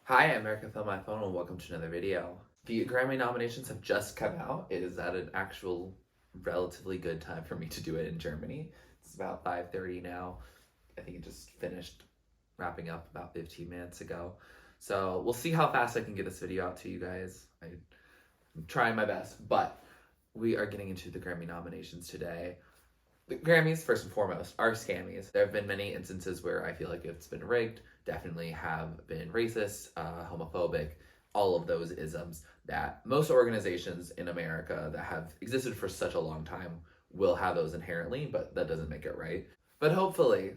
Hi, I'm Erica from my phone and welcome to another video. The Grammy nominations have just come out. It is at an actual relatively good time for me to do it in Germany. It's about 5:30 now. I think it just finished wrapping up about 15 minutes ago. So we'll see how fast I can get this video out to you guys. I'm trying my best, but we are getting into the Grammy nominations today. The Grammys, first and foremost, are scammies. There have been many instances where I feel like it's been rigged, definitely have been racist, homophobic, all of those isms that most organizations in America that have existed for such a long time will have those inherently, but that doesn't make it right. But hopefully,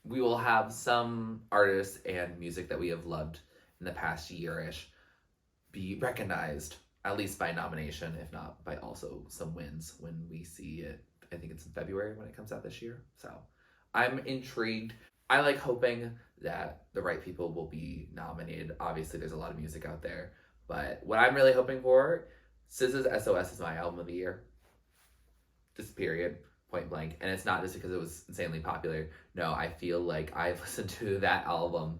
we will have some artists and music that we have loved in the past year-ish be recognized, at least by nomination, if not by also some wins when we see it. I think it's in February when it comes out this year. So I'm intrigued. I like hoping that the right people will be nominated. Obviously, there's a lot of music out there. But what I'm really hoping for, SZA's SOS is my album of the year. Just period, point blank. And it's not just because it was insanely popular. No, I feel like I've listened to that album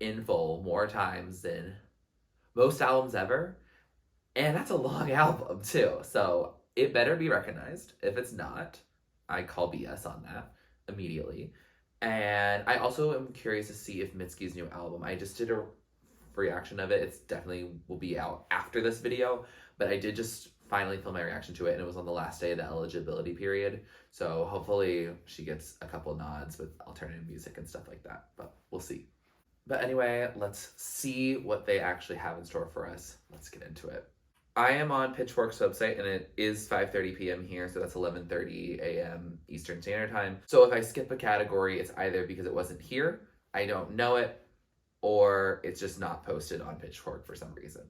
in full more times than most albums ever. And that's a long album too. So it better be recognized. If it's not, I call BS on that immediately. And I also am curious to see if Mitski's new album, I just did a reaction of it. It's definitely will be out after this video, but I did just finally film my reaction to it, and it was on the last day of the eligibility period. So hopefully she gets a couple nods with alternative music and stuff like that, but we'll see. But anyway, let's see what they actually have in store for us. Let's get into it. I am on Pitchfork's website, and it is 5:30 p.m. here, so that's 11:30 a.m. Eastern Standard Time. So if I skip a category, it's either because it wasn't here, I don't know it, or it's just not posted on Pitchfork for some reason.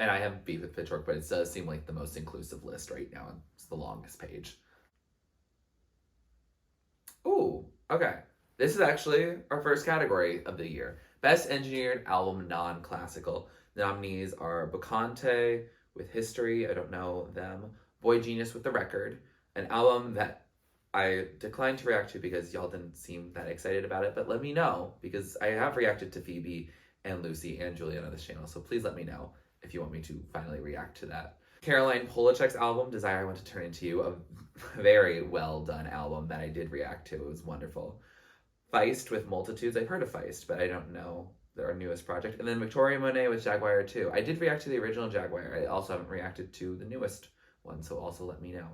And I have beef with Pitchfork, but it does seem like the most inclusive list right now. It's the longest page. Ooh, okay. This is actually our first category of the year. Best Engineered Album Non-Classical. The nominees are Bacante with History, I don't know them, Boy Genius with The Record, an album that I declined to react to because y'all didn't seem that excited about it, but let me know, because I have reacted to Phoebe and Lucy and Julian on this channel, so please let me know if you want me to finally react to that. Caroline Polachek's album, Desire I Want to Turn Into You, a very well done album that I did react to. It was wonderful. Feist with Multitudes, I've heard of Feist, but I don't know their newest project. And then Victoria Monet with Jaguar 2. I did react to the original Jaguar. I also haven't reacted to the newest one, so also let me know.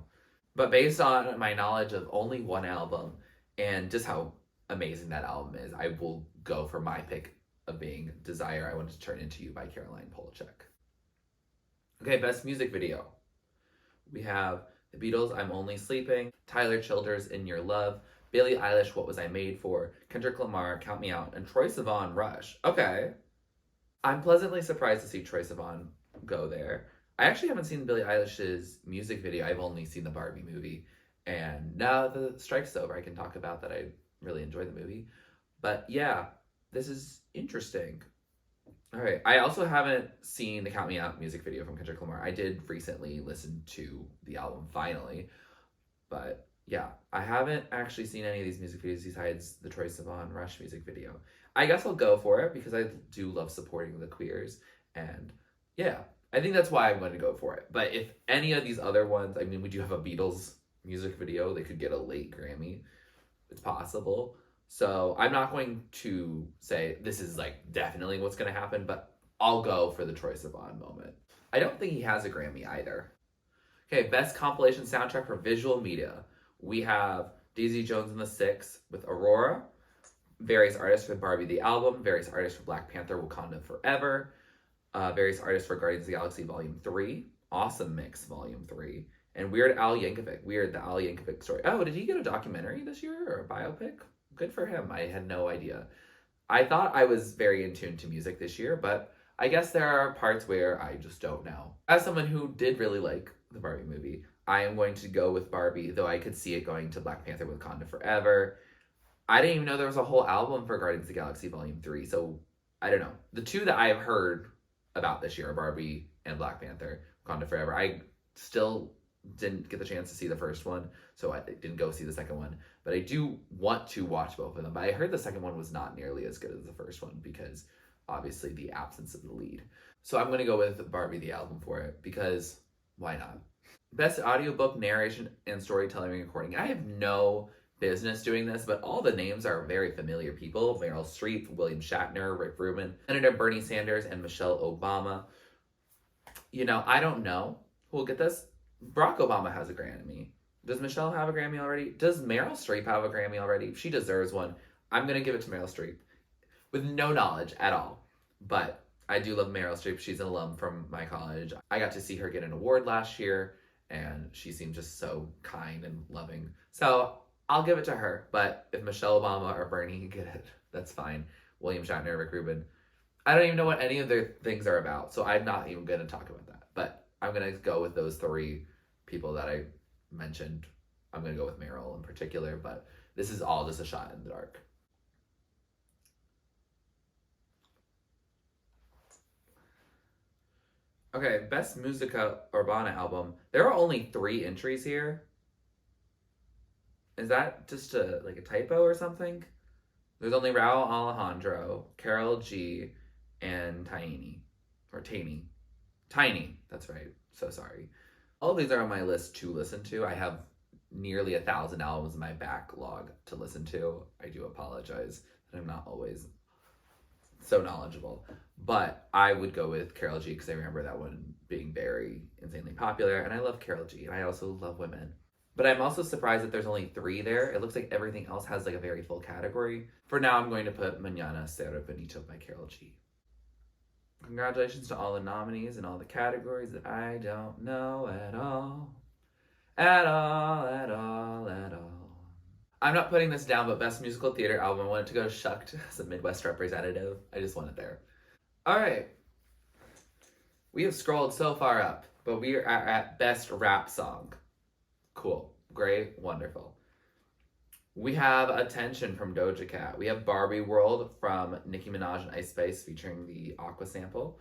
But based on my knowledge of only one album and just how amazing that album is, I will go for my pick of being Desire I Want to Turn Into You by Caroline Polachek. Okay, best music video. We have The Beatles' I'm Only Sleeping, Tyler Childers' In Your Love, Billie Eilish, What Was I Made For, Kendrick Lamar, Count Me Out, and Troye Sivan, Rush. Okay. I'm pleasantly surprised to see Troye Sivan go there. I actually haven't seen Billie Eilish's music video. I've only seen the Barbie movie. And now the strike's over, I can talk about that I really enjoyed the movie. But yeah, this is interesting. All right. I also haven't seen the Count Me Out music video from Kendrick Lamar. I did recently listen to the album finally. But yeah, I haven't actually seen any of these music videos besides the Troye Sivan Rush music video. I guess I'll go for it because I do love supporting the queers. And yeah, I think that's why I'm going to go for it. But if any of these other ones, I mean, we do have a Beatles music video. They could get a late Grammy. It's possible. So I'm not going to say this is like definitely what's going to happen, but I'll go for the Troye Sivan moment. I don't think he has a Grammy either. Okay, best compilation soundtrack for visual media. We have Daisy Jones and the Six with Aurora, various artists for Barbie the Album, various artists for Black Panther Wakanda Forever, various artists for Guardians of the Galaxy Volume 3, Awesome Mix Volume 3, and Weird Al Yankovic, the Al Yankovic story. Oh, did he get a documentary this year or a biopic? Good for him. I had no idea. I thought I was very in tune to music this year, but I guess there are parts where I just don't know. As someone who did really like the Barbie movie, I am going to go with Barbie, though I could see it going to Black Panther Wakanda Forever. I didn't even know there was a whole album for Guardians of the Galaxy Volume 3, so I don't know. The two that I have heard about this year are Barbie and Black Panther Wakanda Forever. I still didn't get the chance to see the first one, so I didn't go see the second one. But I do want to watch both of them. But I heard the second one was not nearly as good as the first one because obviously the absence of the lead. So I'm going to go with Barbie the album for it, because why not? Best audiobook, narration, and storytelling and recording. I have no business doing this, but all the names are very familiar people. Meryl Streep, William Shatner, Rick Rubin, Senator Bernie Sanders, and Michelle Obama. You know, I don't know who will get this. Barack Obama has a Grammy. Does Michelle have a Grammy already? Does Meryl Streep have a Grammy already? She deserves one. I'm going to give it to Meryl Streep with no knowledge at all. But I do love Meryl Streep. She's an alum from my college. I got to see her get an award last year, and she seemed just so kind and loving. So I'll give it to her. But if Michelle Obama or Bernie get it, that's fine. William Shatner, Rick Rubin. I don't even know what any of their things are about, so I'm not even going to talk about that. But I'm going to go with those three people that I mentioned. I'm going to go with Meryl in particular, but this is all just a shot in the dark. Okay, Best Música Urbana Album. There are only 3 entries here. Is that just a typo or something? There's only Raul Alejandro, Carol G, and Tiny. Or Tiny. Tiny, that's right. So sorry. All of these are on my list to listen to. I have nearly 1,000 albums in my backlog to listen to. I do apologize that I'm not always so knowledgeable. But I would go with Carol G, because I remember that one being very insanely popular. And I love Carol G, and I also love women. But I'm also surprised that there's only 3 there. It looks like everything else has a very full category. For now, I'm going to put Mañana Será Bonito by Carol G. Congratulations to all the nominees and all the categories that I don't know at all. At all, at all, at all. I'm not putting this down, but Best Musical Theater Album, I want it to go Shucked as a Midwest representative. I just want it there. Alright. We have scrolled so far up, but we are at Best Rap Song. Cool. Great. Wonderful. We have Attention from Doja Cat. We have Barbie World from Nicki Minaj and Ice Spice featuring the Aqua sample.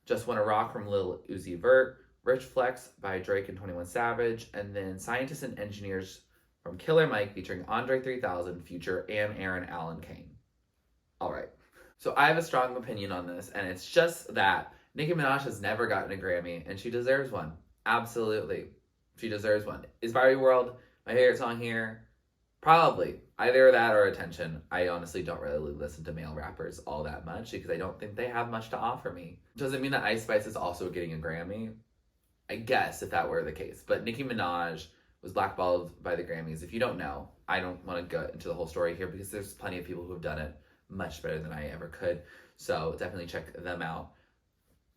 Just Wanna Rock from Lil Uzi Vert. Rich Flex by Drake and 21 Savage. And then Scientists and Engineers from Killer Mike featuring Andre 3000, Future, and Aaron Allen Kane. Alright. So I have a strong opinion on this, and it's just that Nicki Minaj has never gotten a Grammy, and she deserves one. Absolutely. She deserves one. Is Barbie World my favorite song here? Probably. Either that or Attention. I honestly don't really listen to male rappers all that much because I don't think they have much to offer me. Does it mean that Ice Spice is also getting a Grammy? I guess, if that were the case. But Nicki Minaj was blackballed by the Grammys. If you don't know, I don't want to go into the whole story here because there's plenty of people who have done it much better than I ever could. So definitely check them out.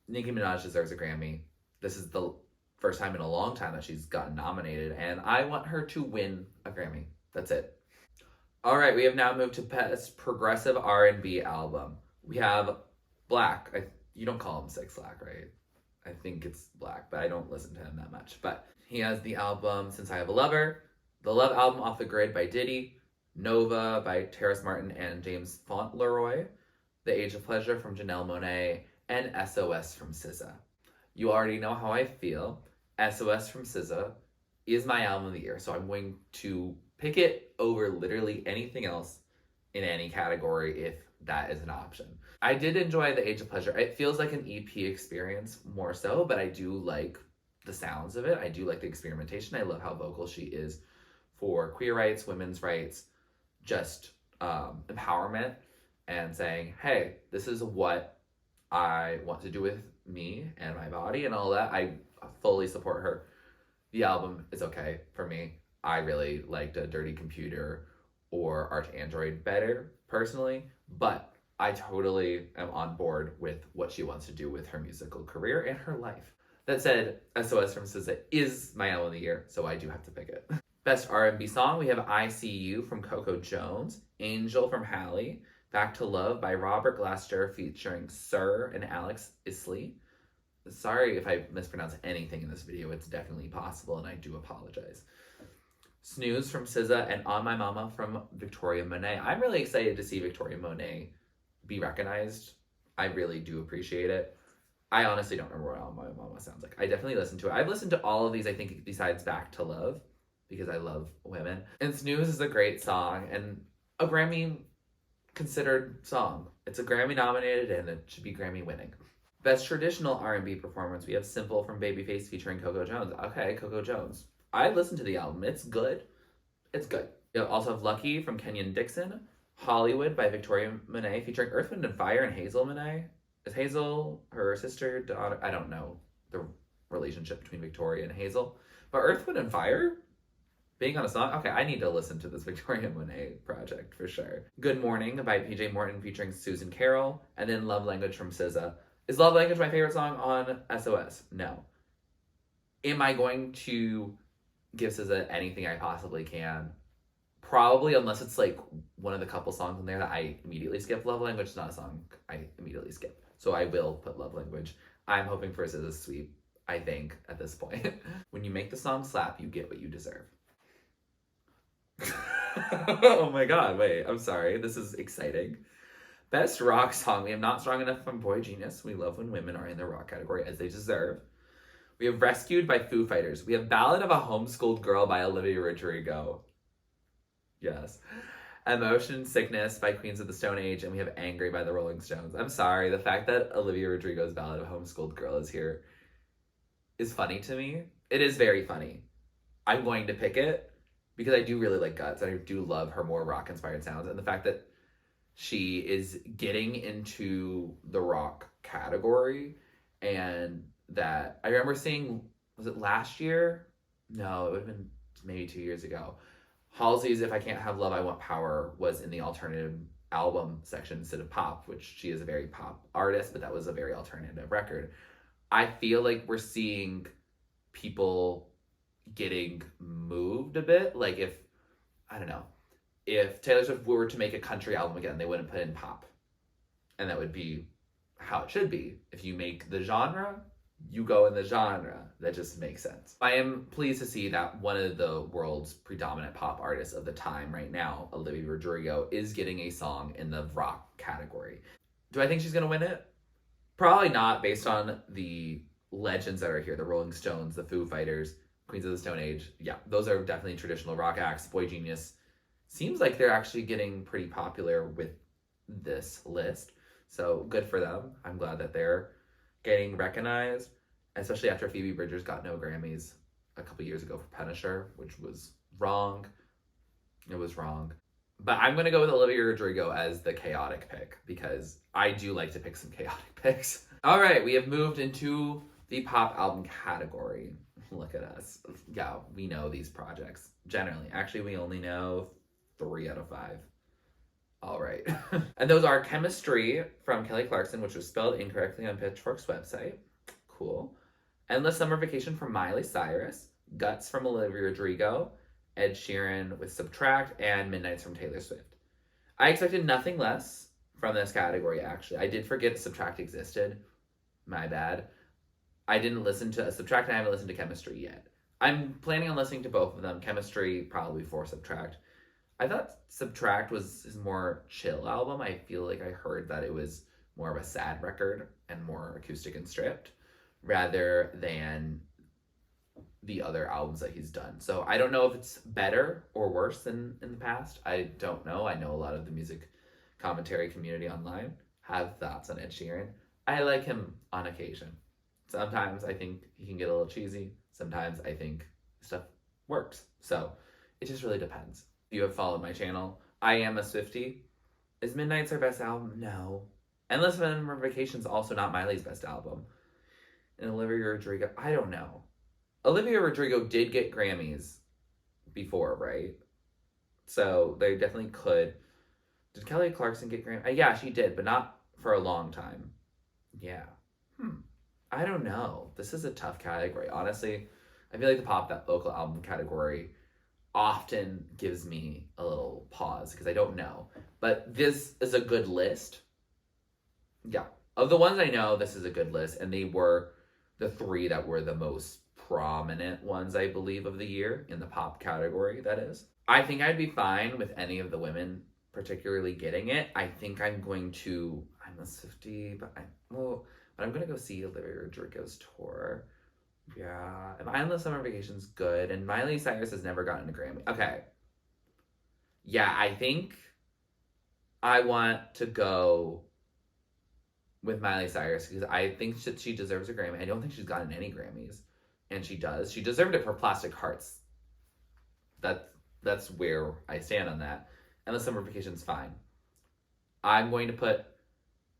Nicki Minaj deserves a Grammy. This is the first time in a long time that she's gotten nominated, and I want her to win a Grammy. That's it. All right, we have now moved to Best Progressive R&B Album. We have Black. You don't call him Six Black, right? I think it's Black, but I don't listen to him that much. But he has the album Since I Have a Lover, the Love Album Off the Grid by Diddy, Nova by Terrace Martin and James Fauntleroy, The Age of Pleasure from Janelle Monáe, and SOS from SZA. You already know how I feel. SOS from SZA is my album of the year, so I'm going to pick it over literally anything else in any category if that is an option. I did enjoy The Age of Pleasure. It feels like an EP experience more so, but I do like the sounds of it. I do like the experimentation. I love how vocal she is for queer rights, women's rights, just empowerment, and saying, hey, this is what I want to do with me and my body and all that. I fully support her. The album is okay for me. I really liked A Dirty Computer or Arch Android better, personally, but I totally am on board with what she wants to do with her musical career and her life. That said, SOS from SZA is my album of the year, so I do have to pick it. Best R&B Song, we have I See You from Coco Jones, Angel from Halle, Back to Love by Robert Glasper featuring Sir and Alex Isley. Sorry if I mispronounce anything in this video, it's definitely possible and I do apologize. Snooze from SZA and On My Mama from Victoria Monet. I'm really excited to see Victoria Monet be recognized. I really do appreciate it. I honestly don't remember what On My Mama sounds like. I definitely listened to it. I've listened to all of these, I think, besides Back to Love, because I love women. And Snooze is a great song and a Grammy considered song. It's a Grammy nominated and it should be Grammy winning. Best traditional R&B performance, we have Simple from Babyface featuring Coco Jones. Okay, Coco Jones. I listened to the album. It's good. It's good. You also have Lucky from Kenyon Dixon. Hollywood by Victoria Monet featuring Earth, Wind & Fire and Hazel Monet. Is Hazel her sister, daughter? I don't know the relationship between Victoria and Hazel. But Earth, Wind & Fire being on a song? Okay, I need to listen to this Victoria Monet project for sure. Good Morning by PJ Morton featuring Susan Carroll. And then Love Language from SZA. Is Love Language my favorite song on SOS? No. Am I going to give SZA anything I possibly can? Probably, unless it's like one of the couple songs in there that I immediately skip. Love Language is not a song I immediately skip. So I will put Love Language. I'm hoping for SZA's sweep, I think, at this point. When you make the song slap, you get what you deserve. Oh my god, wait, I'm sorry. This is exciting. Best rock song. We have Not Strong Enough from Boy Genius. We love when women are in the rock category, as they deserve. We have Rescued by Foo Fighters. We have Ballad of a Homeschooled Girl by Olivia Rodrigo. Yes. Emotion Sickness by Queens of the Stone Age. And we have Angry by the Rolling Stones. I'm sorry. The fact that Olivia Rodrigo's Ballad of a Homeschooled Girl is here is funny to me. It is very funny. I'm going to pick it because I do really like Guts. And I do love her more rock-inspired sounds. And the fact that she is getting into the rock category, and that I remember seeing, was it last year? No, it would have been maybe 2 years ago. Halsey's If I Can't Have Love, I Want Power was in the alternative album section instead of pop, which she is a very pop artist, but that was a very alternative record. I feel like we're seeing people getting moved a bit. Like if, I don't know, if Taylor Swift were to make a country album again, they wouldn't put in pop. And that would be how it should be. If you make the genre, you go in the genre. That just makes sense. I am pleased to see that one of the world's predominant pop artists of the time right now, Olivia Rodrigo, is getting a song in the rock category. Do I think she's going to win it? Probably not, based on the legends that are here. The Rolling Stones, the Foo Fighters, Queens of the Stone Age. Yeah, those are definitely traditional rock acts. Boy Genius seems like they're actually getting pretty popular with this list. So good for them. I'm glad that they're getting recognized, especially after Phoebe Bridgers got no Grammys a couple years ago for Punisher, which was wrong. It was wrong. But I'm going to go with Olivia Rodrigo as the chaotic pick because I do like to pick some chaotic picks. All right, we have moved into the pop album category. Look at us. Yeah, we know these projects generally. Actually, we only know 3 out of 5. All right. And those are Chemistry from Kelly Clarkson, which was spelled incorrectly on Pitchfork's website. Cool. Endless Summer Vacation from Miley Cyrus. Guts from Olivia Rodrigo. Ed Sheeran with Subtract. And Midnights from Taylor Swift. I expected nothing less from this category, actually. I did forget Subtract existed. My bad. I didn't listen to Subtract, and I haven't listened to Chemistry yet. I'm planning on listening to both of them. Chemistry probably before Subtract. I thought Subtract was his more chill album. I feel like I heard that it was more of a sad record and more acoustic and stripped rather than the other albums that he's done. So I don't know if it's better or worse than in the past. I don't know. I know a lot of the music commentary community online have thoughts on Ed Sheeran. I like him on occasion. Sometimes I think he can get a little cheesy. Sometimes I think stuff works. So it just really depends. You have followed my channel. I am a Swiftie. Is Midnight's her best album? No. Endless Summer Vacation's also not Miley's best album. And Olivia Rodrigo, I don't know. Olivia Rodrigo did get Grammys before, right? So they definitely could. Did Kelly Clarkson get Grammy? Yeah, she did, but not for a long time. Yeah. I don't know. This is a tough category. Honestly, I feel like the pop that local album category often gives me a little pause because I don't know. But this is a good list. Yeah. Of the ones I know, this is a good list. And they were the 3 that were the most prominent ones, I believe, of the year in the pop category, that is. I think I'd be fine with any of the women particularly getting it. I think I'm going to, I'm a Swiftie, but I'm going to go see Olivia Rodrigo's tour. Yeah, and Endless Summer Vacation's good, and Miley Cyrus has never gotten a Grammy. Okay. Yeah, I think I want to go with Miley Cyrus because I think that she deserves a Grammy. I don't think she's gotten any Grammys, and she does. She deserved it for Plastic Hearts. That's where I stand on that. And the Summer Vacation's fine. I'm going to put,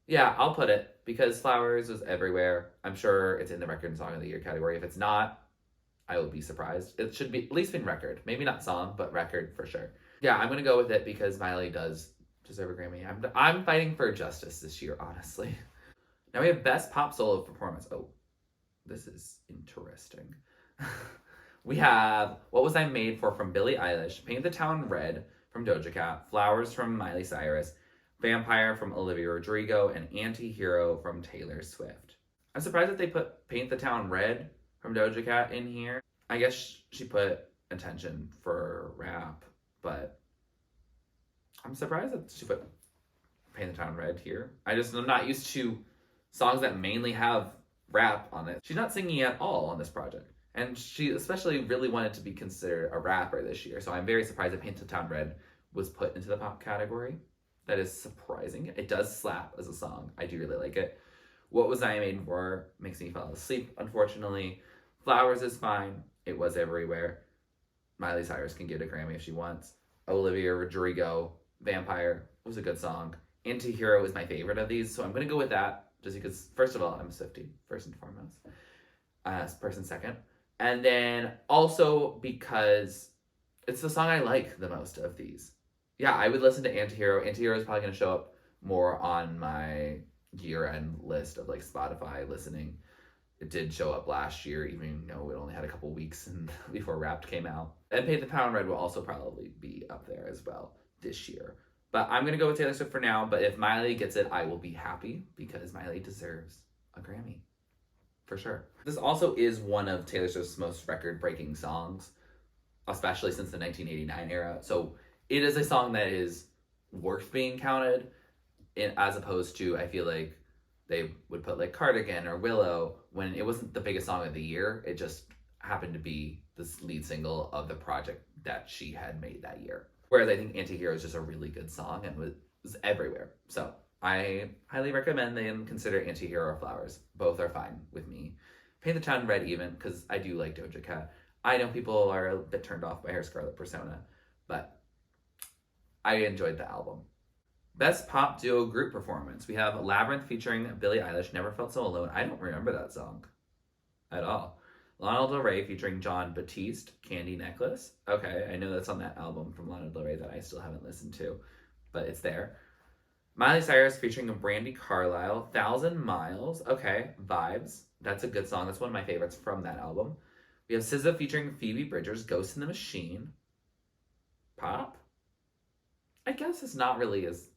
yeah, I'll put it because Flowers was everywhere. I'm sure it's in the Record and Song of the Year category. If it's not, I will be surprised. It should be at least in record. Maybe not song, but record for sure. Yeah, I'm going to go with it because Miley does deserve a Grammy. I'm fighting for justice this year, honestly. Now we have Best Pop Solo Performance. Oh, this is interesting. We have What Was I Made For from Billie Eilish, Paint the Town Red from Doja Cat, Flowers from Miley Cyrus, Vampire from Olivia Rodrigo, and Anti-Hero from Taylor Swift. I'm surprised that they put Paint the Town Red from Doja Cat in here. I guess she put Attention for rap, but I'm surprised that she put Paint the Town Red here. I'm not used to songs that mainly have rap on it. She's not singing at all on this project. And she especially really wanted to be considered a rapper this year. So I'm very surprised that Paint the Town Red was put into the pop category. That is surprising. It does slap as a song. I do really like it. What Was I Made For makes me fall asleep, unfortunately. Flowers is fine. It Was Everywhere. Miley Cyrus can get a Grammy if she wants. Olivia Rodrigo, Vampire was a good song. Anti-Hero is my favorite of these, so I'm going to go with that. Just because, first of all, I'm a Swiftie, first and foremost. Person second. And then also because it's the song I like the most of these. Yeah, I would listen to Anti-Hero. Anti-Hero is probably going to show up more on my year-end list of like Spotify listening. It did show up last year, even though it only had a couple weeks before Wrapped came out. And Paint the Town Red will also probably be up there as well this year. But I'm going to go with Taylor Swift for now. But if Miley gets it, I will be happy because Miley deserves a Grammy. For sure. This also is one of Taylor Swift's most record-breaking songs, especially since the 1989 era. So it is a song that is worth being counted, as opposed to, I feel like, they would put like Cardigan or Willow when it wasn't the biggest song of the year. It just happened to be the lead single of the project that she had made that year. Whereas I think Anti-Hero is just a really good song and was everywhere. So I highly recommend them consider Anti-Hero or Flowers. Both are fine with me. Paint the Town Red even, because I do like Doja Cat. I know people are a bit turned off by her Scarlet persona, but I enjoyed the album. Best Pop Duo Group Performance. We have Labyrinth featuring Billie Eilish, Never Felt So Alone. I don't remember that song at all. Lana Del Rey featuring John Batiste, Candy Necklace. Okay, I know that's on that album from Lana Del Rey that I still haven't listened to, but it's there. Miley Cyrus featuring Brandy Carlisle, 1,000 Miles. Okay, vibes. That's a good song. That's one of my favorites from that album. We have SZA featuring Phoebe Bridgers, Ghost in the Machine. Pop? I guess it's not really as...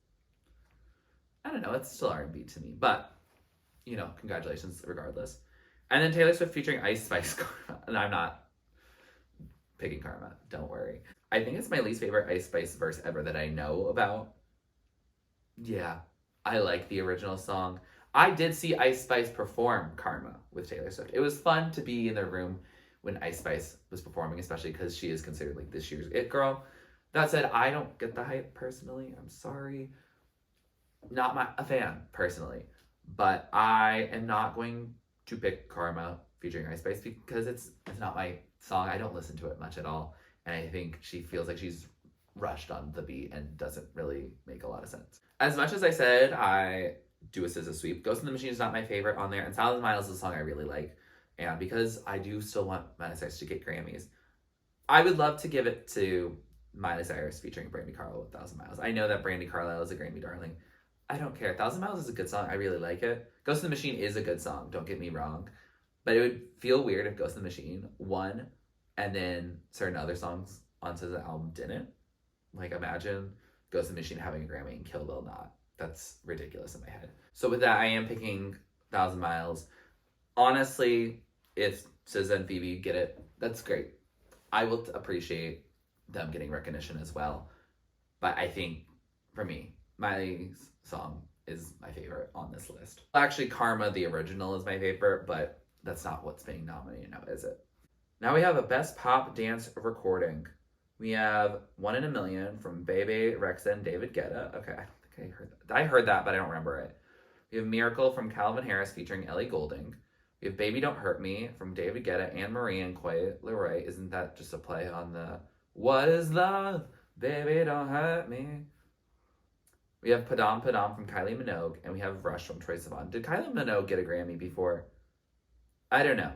I don't know, it's still R&B to me, but, you know, congratulations regardless. And then Taylor Swift featuring Ice Spice Karma. And I'm not picking Karma, don't worry. I think it's my least favorite Ice Spice verse ever that I know about. Yeah, I like the original song. I did see Ice Spice perform Karma with Taylor Swift. It was fun to be in the room when Ice Spice was performing, especially because she is considered like this year's it girl. That said, I don't get the hype personally. I'm sorry. Not a fan personally, but I am not going to pick Karma featuring Ice Spice because it's not my song. I don't listen to it much at all, and I think she feels like she's rushed on the beat and doesn't really make a lot of sense. As much as I said I do a SZA sweep, Ghost in the Machine is not my favorite on there, and 1,000 Miles is a song I really like, and because I do still want Miley Cyrus to get Grammys, I would love to give it to Miley Cyrus featuring Brandy Carlisle with 1,000 Miles. I know that Brandy Carlisle is a Grammy darling. I don't care. 1,000 Miles is a good song. I really like it. Ghost in the Machine is a good song. Don't get me wrong. But it would feel weird if Ghost in the Machine won and then certain other songs on SZA album didn't. Like, imagine Ghost in the Machine having a Grammy and Kill Bill not. That's ridiculous in my head. So with that, I am picking 1,000 Miles. Honestly, if SZA and Phoebe get it, that's great. I will appreciate them getting recognition as well. But I think, for me, Miley's song is my favorite on this list. Actually, Karma, the original, is my favorite, but that's not what's being nominated now, is it? Now we have a Best Pop Dance Recording. We have One in a Million from Bebe Rexha and David Guetta. Okay, I don't think I heard that. I heard that, but I don't remember it. We We have Miracle from Calvin Harris featuring Ellie Goulding. We have Baby Don't Hurt Me from David Guetta, Anne Marie, and Coy Leray. Isn't that just a play on the What is Love? Baby Don't Hurt Me. We have Padam Padam from Kylie Minogue, and we have Rush from Troye Sivan. Did Kylie Minogue get a Grammy before? I don't know.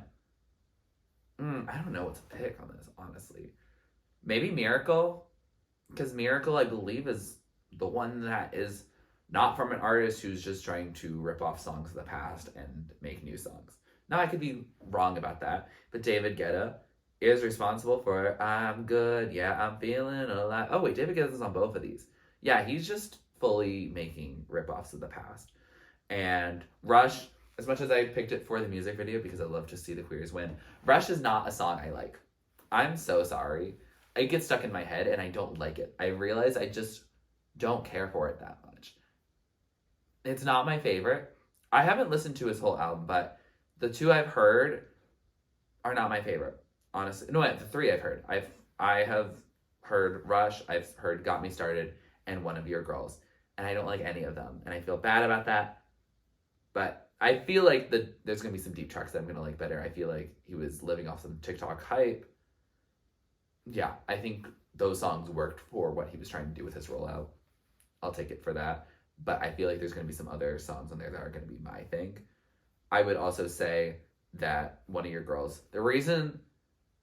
I don't know what to pick on this, honestly. Maybe Miracle? Because Miracle, I believe, is the one that is not from an artist who's just trying to rip off songs of the past and make new songs. Now, I could be wrong about that, but David Guetta is responsible for I'm Good, Yeah, I'm Feeling Alive. Oh, wait, David Guetta's on both of these. Yeah, he's just fully making rip-offs of the past. And Rush, as much as I picked it for the music video because I love to see the queers win, Rush is not a song I like. I'm so sorry. It gets stuck in my head and I don't like it. I realize I just don't care for it that much. It's not my favorite. I haven't listened to his whole album, but the two I've heard are not my favorite, honestly. No, the three I've heard. I have heard Rush, I've heard Got Me Started, and One of Your Girls. And I don't like any of them. And I feel bad about that. But I feel like there's going to be some deep tracks that I'm going to like better. I feel like he was living off some TikTok hype. Yeah, I think those songs worked for what he was trying to do with his rollout. I'll take it for that. But I feel like there's going to be some other songs on there that are going to be my thing. I would also say that One of Your Girls, the reason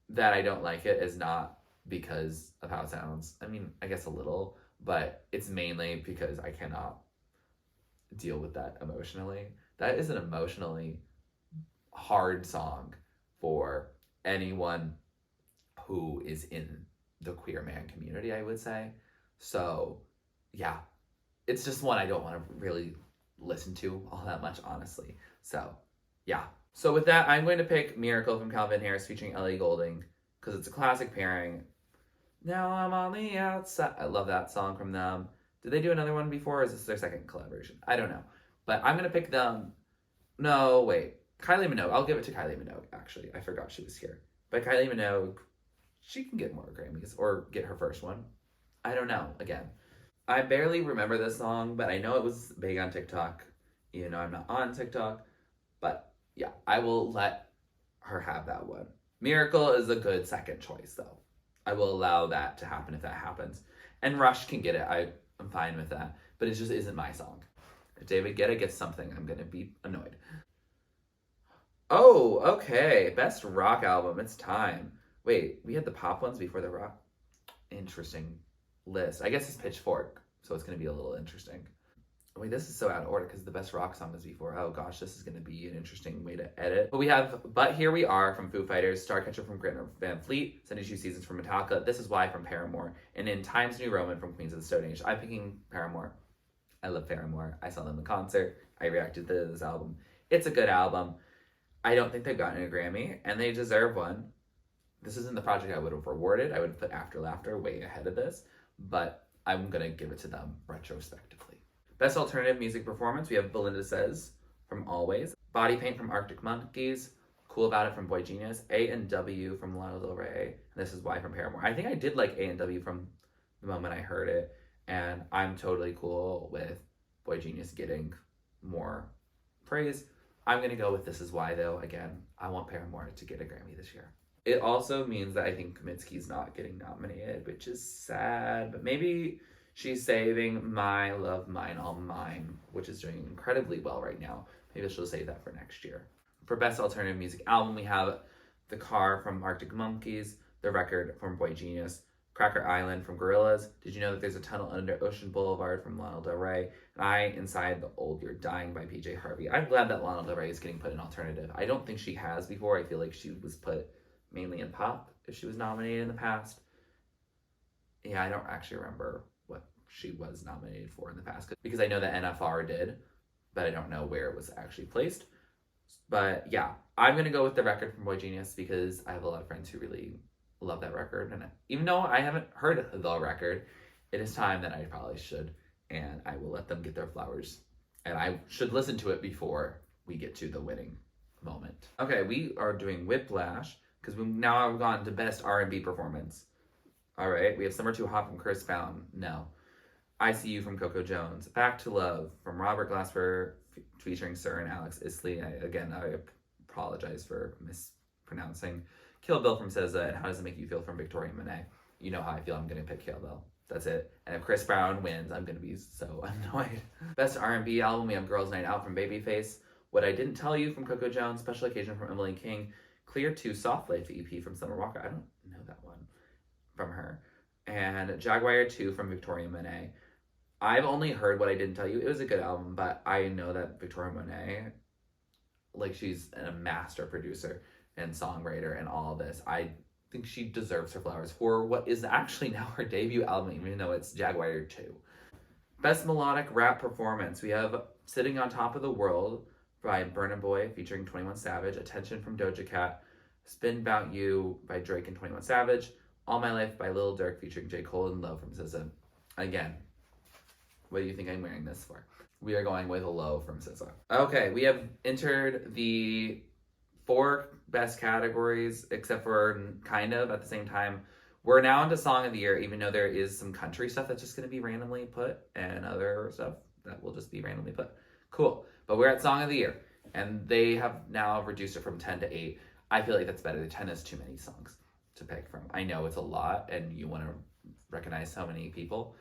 that I don't like it is not because of how it sounds. I mean, I guess a little, but it's mainly because I cannot deal with that emotionally. That is an emotionally hard song for anyone who is in the queer man community, I would say. So, yeah, it's just one I don't want to really listen to all that much, honestly. So, yeah. So with that, I'm going to pick Miracle from Calvin Harris featuring Ellie Goulding because it's a classic pairing. Now I'm on the outside. I love that song from them. Did they do another one before, or is this their second collaboration? I don't know. But I'm going to pick them. No, wait. Kylie Minogue. I'll give it to Kylie Minogue, actually. I forgot she was here. But Kylie Minogue, she can get more Grammys or get her first one. I don't know. Again, I barely remember this song, but I know it was big on TikTok. You know, I'm not on TikTok. But yeah, I will let her have that one. Miracle is a good second choice, though. I will allow that to happen if that happens. And Rush can get it. I'm fine with that. But it just isn't my song. If David Guetta gets something, I'm going to be annoyed. Oh, okay. Best rock album. It's time. Wait, we had the pop ones before the rock? Interesting list. I guess it's Pitchfork, so it's going to be a little interesting. Wait, this is so out of order because the best rock song was before. Oh gosh, this is going to be an interesting way to edit. But we have But Here We Are from Foo Fighters, Starcatcher from Greta Van Fleet, 72 Seasons from Metallica, This Is Why from Paramore, and in Times New Roman from Queens of the Stone Age. I'm picking Paramore. I love Paramore. I saw them in concert. I reacted to this album. It's a good album. I don't think they've gotten a Grammy, and they deserve one. This isn't the project I would have rewarded. I would have put After Laughter way ahead of this, but I'm going to give it to them retrospectively. Best Alternative Music Performance, we have Belinda Says from Always, Body Paint from Arctic Monkeys, Cool About It from Boy Genius, A&W from Lana Del Rey, and This Is Why from Paramore. I think I did like A&W from the moment I heard it, and I'm totally cool with Boy Genius getting more praise. I'm going to go with This Is Why, though. Again, I want Paramore to get a Grammy this year. It also means that I think Kaminsky's not getting nominated, which is sad, but maybe she's saving My Love, Mine, All Mine, which is doing incredibly well right now. Maybe she'll save that for next year. For Best Alternative Music Album, we have The Car from Arctic Monkeys, The Record from Boy Genius, Cracker Island from Gorillaz, Did You Know That There's a Tunnel Under Ocean Boulevard from Lana Del Rey, and I Inside the Old You're Dying by PJ Harvey. I'm glad that Lana Del Rey is getting put in alternative. I don't think she has before. I feel like she was put mainly in pop if she was nominated in the past. Yeah, I don't actually remember what she was nominated for in the past because I know that NFR did, but I don't know where it was actually placed. But yeah, I'm going to go with The Record from Boy Genius because I have a lot of friends who really love that record. And even though I haven't heard the record, it is time that I probably should. And I will let them get their flowers. And I should listen to it before we get to the winning moment. Okay, we are doing Whiplash because we now have gone to Best R&B Performance. All right, we have Summer Too Hot from Chris Brown. No. I See You from Coco Jones. Back to Love from Robert Glasper featuring Sir and Alex Isley. I apologize for mispronouncing. Kill Bill from SZA, and How Does It Make You Feel from Victoria Monet. You know how I feel. I'm going to pick Kill Bill. That's it. And if Chris Brown wins, I'm going to be so annoyed. Best R&B album, we have Girls' Night Out from Babyface. What I Didn't Tell You from Coco Jones. Special Occasion from Emily King. Clear 2 Soft Life EP from Summer Walker. I don't know that one from her. And Jaguar 2 from Victoria Monet. I've only heard What I Didn't Tell You. It was a good album, but I know that Victoria Monet, like, she's a master producer and songwriter and all of this. I think she deserves her flowers for what is actually now her debut album, even though it's Jaguar 2. Best Melodic Rap Performance. We have Sitting on Top of the World by Burna Boy featuring 21 Savage. Attention from Doja Cat. Spin About You by Drake and 21 Savage. All My Life by Lil Durk featuring J. Cole, and Low from SZA. Again, what do you think I'm wearing this for? We are going with a Low from SZA. Okay, we have entered the 4 best categories, except for kind of at the same time. We're now into Song of the Year, even though there is some country stuff that's just going to be randomly put, and other stuff that will just be randomly put. Cool. But we're at Song of the Year, and they have now reduced it from 10 to 8. I feel like that's better. 10 is too many songs to pick from. I know it's a lot, and you want to recognize so many people,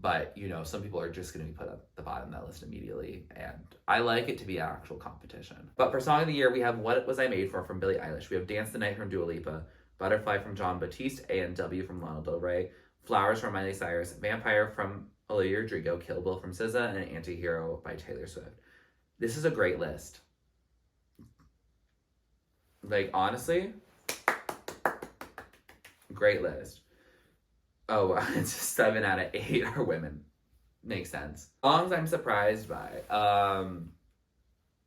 but, you know, some people are just going to be put at the bottom of that list immediately, and I like it to be actual competition. But for Song of the Year, we have What Was I Made For from Billie Eilish. We have Dance the Night from Dua Lipa, Butterfly from Jon Batiste, A&W from Lana Del Rey, Flowers from Miley Cyrus, Vampire from Olivia Rodrigo, Kill Bill from SZA, and Antihero by Taylor Swift. This is a great list. Like, honestly, great list. Oh, it's 7 out of 8 are women. Makes sense. Songs I'm surprised by.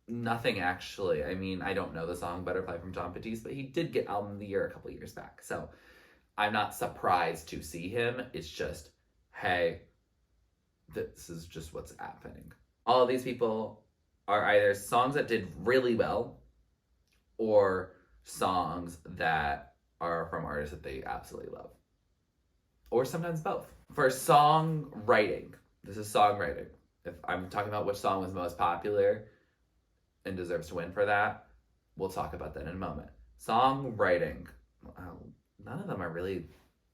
Nothing actually. I mean, I don't know the song Butterfly from Jon Batiste, but he did get Album of the Year a couple years back. So I'm not surprised to see him. It's just, hey, this is just what's happening. All of these people are either songs that did really well or songs that are from artists that they absolutely love. Or sometimes both. For songwriting, this is songwriting. If I'm talking about which song was most popular and deserves to win for that, we'll talk about that in a moment. Songwriting, none of them are really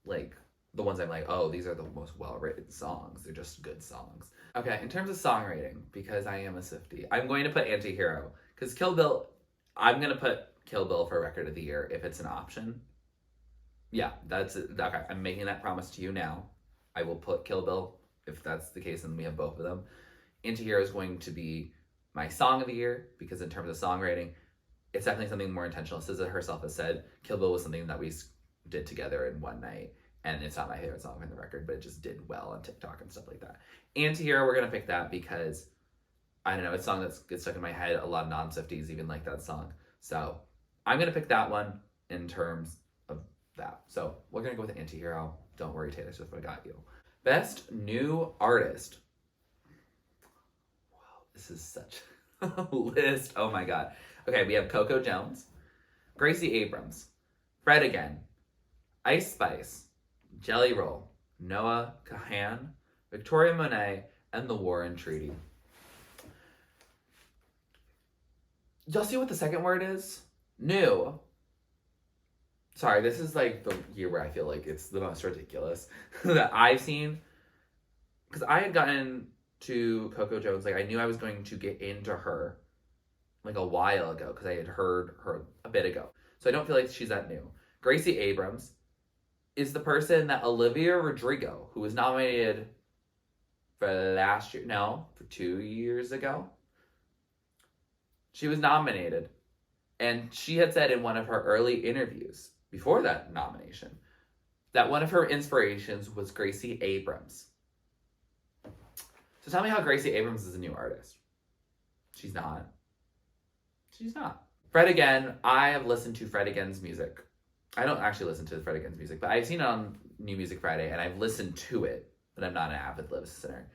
like the ones I'm like, oh, these are the most well-written songs. They're just good songs. Okay, in terms of songwriting, because I am a Swiftie, I'm going to put Antihero. Because Kill Bill, I'm going to put Kill Bill for Record of the Year if it's an option. Yeah, that's it. Okay, I'm making that promise to you now. I will put Kill Bill if that's the case, and we have both of them. Antihero is going to be my Song of the Year, because in terms of songwriting, it's definitely something more intentional. SZA herself has said Kill Bill was something that we did together in one night. And it's not my favorite song from the record, but it just did well on TikTok and stuff like that. Antihero, we're going to pick that because, I don't know, it's a song that gets stuck in my head. A lot of non-Swifties even like that song. So I'm going to pick that one in terms of that. So we're going to go with Antihero. Don't worry, Taylor Swift, I got you. Best New Artist. Wow, this is such a list. Oh my God. Okay, we have Coco Jones, Gracie Abrams, Fred Again, Ice Spice, Jelly Roll, Noah Kahan, Victoria Monet, and The Warren Treaty. Y'all see what the second word is? New. Sorry, this is like the year where I feel like it's the most ridiculous that I've seen. Because I had gotten to Coco Jones, like I knew I was going to get into her like a while ago because I had heard her a bit ago. So I don't feel like she's that new. Gracie Abrams is the person that Olivia Rodrigo, who was nominated for for 2 years ago. She was nominated. And she had said in one of her early interviews, before that nomination, that one of her inspirations was Gracie Abrams. So tell me how Gracie Abrams is a new artist. She's not. She's not. Fred Again, I have listened to Fred Again's music. I don't actually listen to Fred Again's music, but I've seen it on New Music Friday, and I've listened to it, but I'm not an avid listener.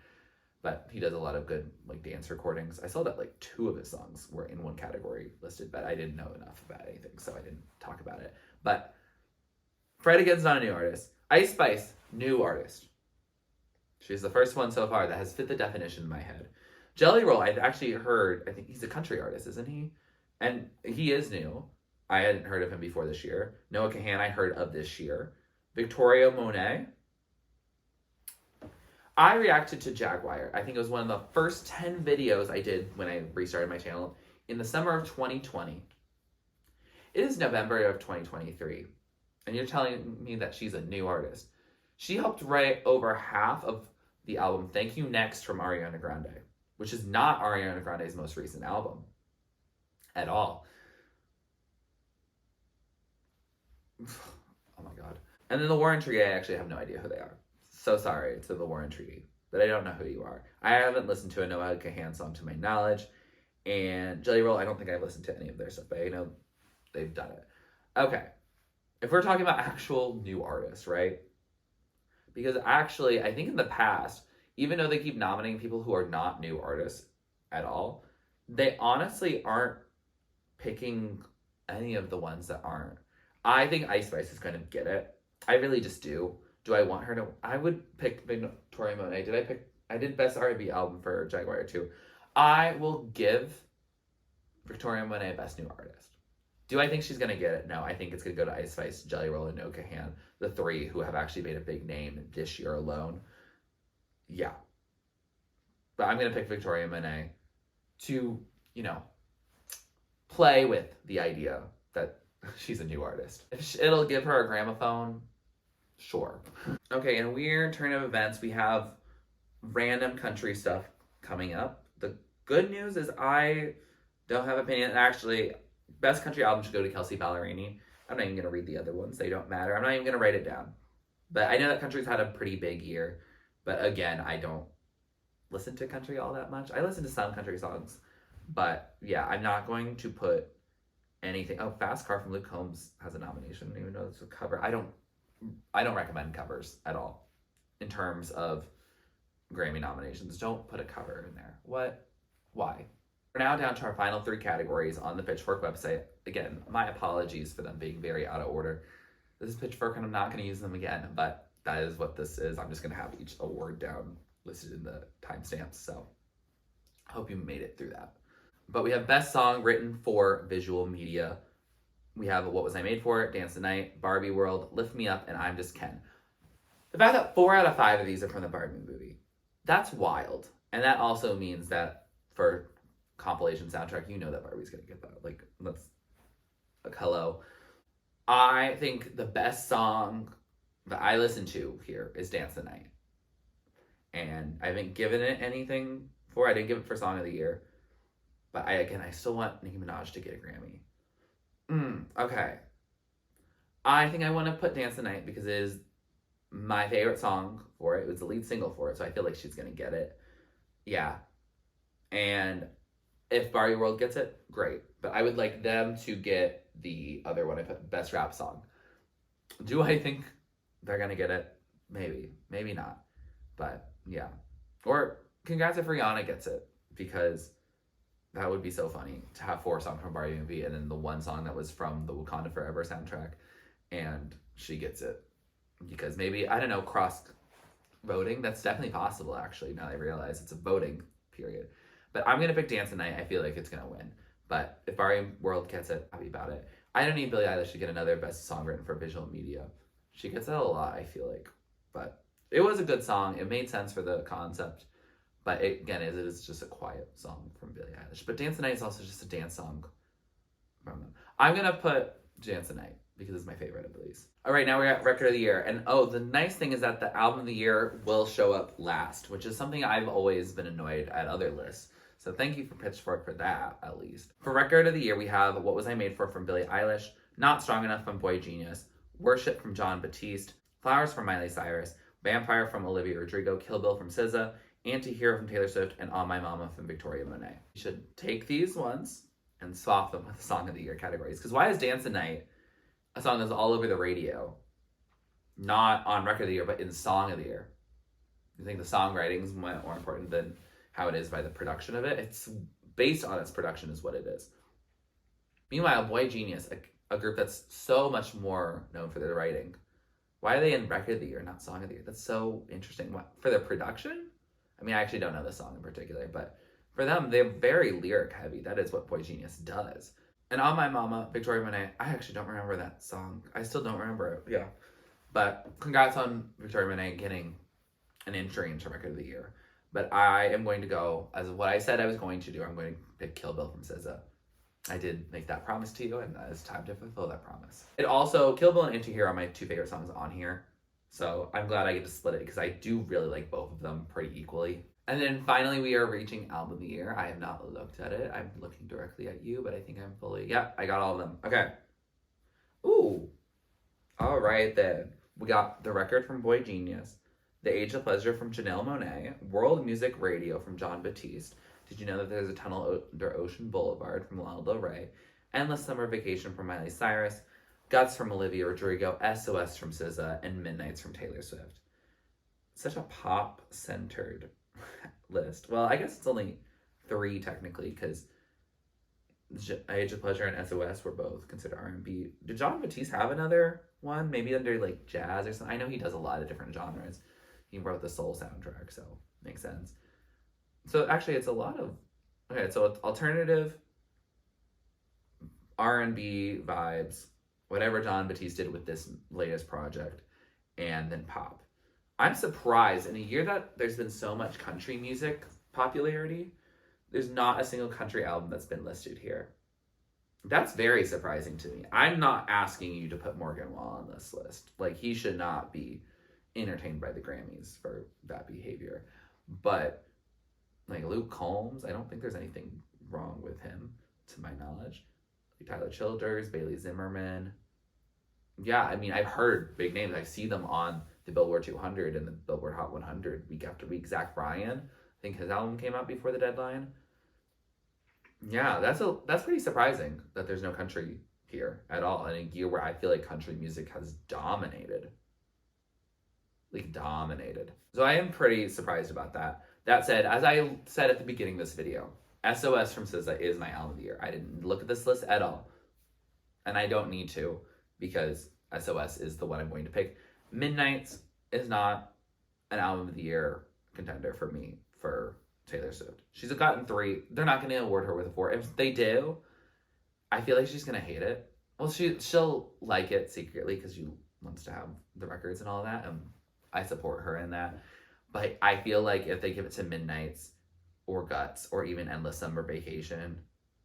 But he does a lot of good like dance recordings. I saw that like 2 of his songs were in one category listed, but I didn't know enough about anything, so I didn't talk about it. But Fred Again's not a new artist. Ice Spice, new artist. She's the first one so far that has fit the definition in my head. Jelly Roll, I've actually heard, I think he's a country artist, isn't he? And he is new. I hadn't heard of him before this year. Noah Kahan, I heard of this year. Victoria Monet. I reacted to Jaguar. I think it was one of the first 10 videos I did when I restarted my channel in the summer of 2020. It is November of 2023, and you're telling me that she's a new artist. She helped write over half of the album Thank You Next from Ariana Grande, which is not Ariana Grande's most recent album at all. Oh my god. And then the War and Treaty, I actually have no idea who they are. So sorry to the War and Treaty, but I don't know who you are. I haven't listened to a Noah Kahan song to my knowledge, and Jelly Roll, I don't think I've listened to any of their stuff, but I know they've done it. Okay. If we're talking about actual new artists, right? Because actually, I think in the past, even though they keep nominating people who are not new artists at all, they honestly aren't picking any of the ones that aren't. I think Ice Spice is going to get it. I really just do. Do I want her to? I would pick Victoria Monet. I did Best R&B Album for Jaguar too. I will give Victoria Monet Best New Artist. Do I think she's going to get it? No, I think it's going to go to Ice Spice, Jelly Roll, and Noah Kahan, the three who have actually made a big name this year alone. Yeah. But I'm going to pick Victoria Monet to, play with the idea that she's a new artist. If it'll give her a gramophone, sure. Okay, in a weird turn of events, we have random country stuff coming up. The good news is I don't have an opinion. Actually, Best Country Album should go to Kelsey Ballerini. I'm not even going to read the other ones. They don't matter. I'm not even going to write it down. But I know that country's had a pretty big year. But again, I don't listen to country all that much. I listen to some country songs. But yeah, I'm not going to put anything. Oh, Fast Car from Luke Combs has a nomination. I don't even know it's a cover. I don't recommend covers at all in terms of Grammy nominations. Don't put a cover in there. What? Why? We're now down to our final three categories on the Pitchfork website. Again, my apologies for them being very out of order. This is Pitchfork and I'm not going to use them again, but that is what this is. I'm just going to have each award down listed in the timestamps, so I hope you made it through that. But we have Best Song Written for Visual Media. We have What Was I Made For, Dance the Night, Barbie World, Lift Me Up, and I'm Just Ken. The fact that 4 out of 5 of these are from the Barbie movie, that's wild. And that also means that for compilation soundtrack, that Barbie's gonna get that. Like, that's like, hello. I think the best song that I listen to here is Dance the Night. And I haven't given it anything for, I didn't give it for Song of the Year. But I still want Nicki Minaj to get a Grammy. Okay. I think I want to put Dance the Night because it is my favorite song for it. It was the lead single for it, so I feel like she's going to get it. Yeah. And if Barbie World gets it, great. But I would like them to get the other one I put, Best Rap Song. Do I think they're going to get it? Maybe. Maybe not. But, yeah. Or congrats if Rihanna gets it, because that would be so funny to have 4 songs from Barbie movie and then the one song that was from the Wakanda Forever soundtrack, and she gets it. Because maybe, I don't know, cross voting, that's definitely possible actually, now that I realize it's a voting period. But I'm going to pick Dance the Night. I feel like it's going to win. But if Barbie World gets it, I'll be about it. I don't need Billie Eilish to get another Best Song Written for Visual Media. She gets that a lot, I feel like. But it was a good song. It made sense for the concept. But it is just a quiet song from Billie Eilish. But Dance the Night is also just a dance song from them. I'm going to put Dance the Night because it's my favorite of these. All right, now we're at Record of the Year. And the nice thing is that the Album of the Year will show up last, which is something I've always been annoyed at other lists. So thank you for Pitchfork for that, at least. For Record of the Year, we have What Was I Made For from Billie Eilish, Not Strong Enough from Boy Genius, Worship from Jon Batiste, Flowers from Miley Cyrus, Vampire from Olivia Rodrigo, Kill Bill from SZA, Anti-Hero from Taylor Swift, and On My Mama from Victoria Monet. You should take these ones and swap them with the Song of the Year categories. Because why is Dance the Night a song that's all over the radio? Not on Record of the Year, but in Song of the Year. You think the songwriting is more important than how it is by the production of it? It's based on its production is what it is. Meanwhile, Boy Genius, a group that's so much more known for their writing, why are they in Record of the Year, not Song of the Year? That's so interesting. What, for their production? I mean, I actually don't know the song in particular, but for them, they're very lyric heavy. That is what Boy Genius does. And On My Mama, Victoria Monet, I actually don't remember that song. I still don't remember it. Yeah. But congrats on Victoria Monet getting an entry into Record of the Year. But I am going to go, as what I said I was going to do, I'm going to pick Kill Bill from SZA. I did make that promise to you, and it's time to fulfill that promise. It also, Kill Bill and Anti-Hero are my two favorite songs on here. So I'm glad I get to split it, because I do really like both of them pretty equally. And then finally, we are reaching Album of the Year. I have not looked at it. I'm looking directly at you, but I think I'm fully... Yep, I got all of them. Okay. Ooh. All right, then. We got The Record from Boy Genius, The Age of Pleasure from Janelle Monáe, World Music Radio from Jon Batiste. Did you know that there's a tunnel under Ocean Boulevard from Lana Del Rey? Endless Summer Vacation from Miley Cyrus, Guts from Olivia Rodrigo, SOS from SZA, and Midnights from Taylor Swift. Such a pop-centered list. Well, I guess it's only 3 technically, because Age of Pleasure and SOS were both considered R&B. Did Jon Batiste have another one? Maybe under like jazz or something? I know he does a lot of different genres. He wrote the Soul soundtrack, so makes sense. So actually, it's a lot of... Okay, so it's alternative, R&B vibes, whatever Jon Batiste did with this latest project, and then pop. I'm surprised, in a year that there's been so much country music popularity, there's not a single country album that's been listed here. That's very surprising to me. I'm not asking you to put Morgan Wallen on this list. Like, he should not be entertained by the Grammys for that behavior. But, like, Luke Combs, I don't think there's anything wrong with him, to my knowledge. Like Tyler Childers, Bailey Zimmerman. Yeah, I mean, I've heard big names. I see them on the Billboard 200 and the Billboard Hot 100 week after week. Zach Bryan, I think his album came out before the deadline. Yeah, that's pretty surprising that there's no country here at all in a year where I feel like country music has dominated. Like, dominated. So I am pretty surprised about that. That said, as I said at the beginning of this video, SOS from SZA is my album of the year. I didn't look at this list at all. And I don't need to, because SOS is the one I'm going to pick. Midnights is not an album of the year contender for me for Taylor Swift. She's gotten 3. They're not going to award her with a 4. If they do, I feel like she's going to hate it. Well, she'll like it secretly because she wants to have the records and all that, and I support her in that. But I feel like if they give it to Midnights or Guts or even Endless Summer Vacation,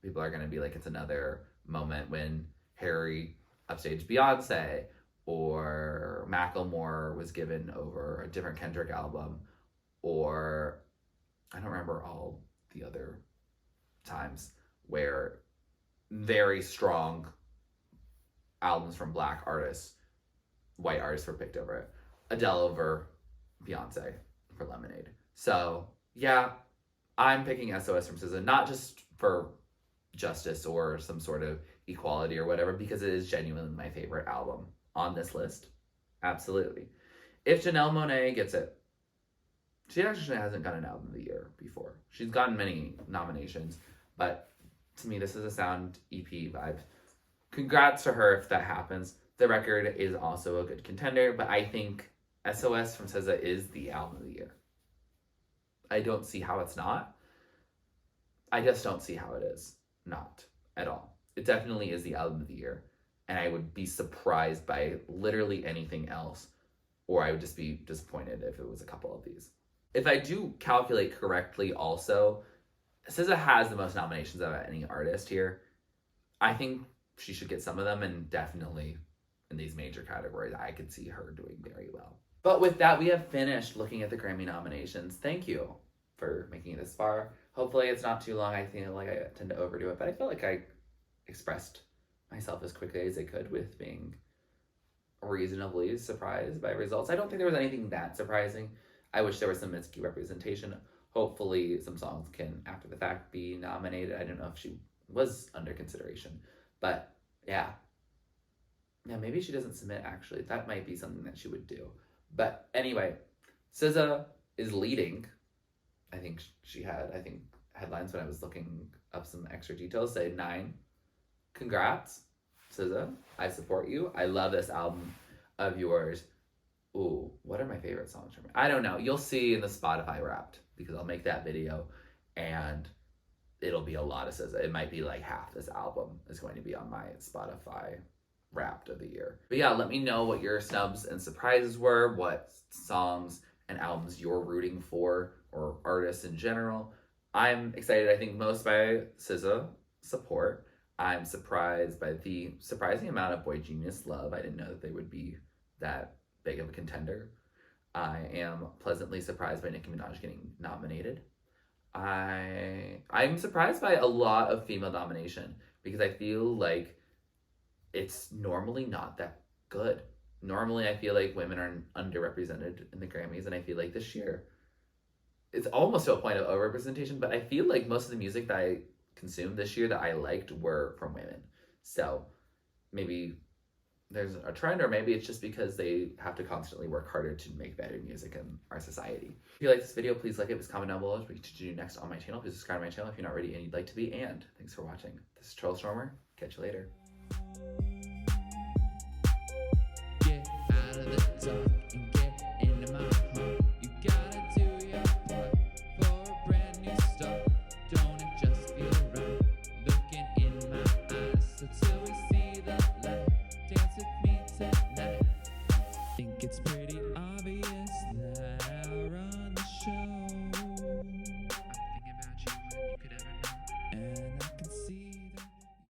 people are going to be like, it's another moment when Harry upstaged Beyonce, or Macklemore was given over a different Kendrick album, or I don't remember all the other times where very strong albums from black artists, white artists were picked over it. Adele over Beyonce for Lemonade. So yeah, I'm picking SOS from SZA, not just for justice or some sort of equality or whatever, because it is genuinely my favorite album on this list. Absolutely. If Janelle Monáe gets it, she actually hasn't gotten an album of the year before. She's gotten many nominations, but to me, this is a sound EP vibe. Congrats to her if that happens. The Record is also a good contender, but I think SOS from SZA is the album of the year. I don't see how it's not. I just don't see how it is not at all. It definitely is the album of the year, and I would be surprised by literally anything else, or I would just be disappointed if it was a couple of these. If I do calculate correctly also, SZA has the most nominations out of any artist here. I think she should get some of them, and definitely in these major categories, I could see her doing very well. But with that, we have finished looking at the Grammy nominations. Thank you for making it this far. Hopefully it's not too long. I feel like I tend to overdo it, but I feel like I expressed myself as quickly as I could with being reasonably surprised by results. I don't think there was anything that surprising. I wish there was some Mitski representation. Hopefully some songs can, after the fact, be nominated. I don't know if she was under consideration, but yeah. Yeah, maybe she doesn't submit, actually. That might be something that she would do. But anyway, SZA is leading. I think headlines when I was looking up some extra details say 9. Congrats, SZA. I support you. I love this album of yours. Ooh, what are my favorite songs from it? I don't know. You'll see in the Spotify Wrapped, because I'll make that video, and it'll be a lot of SZA. It might be like half this album is going to be on my Spotify Wrapped of the year. But yeah, let me know what your snubs and surprises were, what songs and albums you're rooting for, or artists in general. I'm excited, I think, most by SZA support. I'm surprised by the surprising amount of Boy Genius love. I didn't know that they would be that big of a contender. I am pleasantly surprised by Nicki Minaj getting nominated. I'm surprised by a lot of female domination because I feel like it's normally not that good. Normally, I feel like women are underrepresented in the Grammys, and I feel like this year it's almost to a point of overrepresentation, but I feel like most of the music that I consumed this year that I liked were from women. So maybe there's a trend, or maybe it's just because they have to constantly work harder to make better music in our society. If you like this video, please like it, please comment down below what to do next on my channel. Please subscribe to my channel if you're not already and you'd like to be, and thanks for watching. This is TurtleStormer. Catch you later. Get out of the dark and get into my heart. You gotta do your part for a brand new start. Don't it just feel right? Looking in my eyes until we see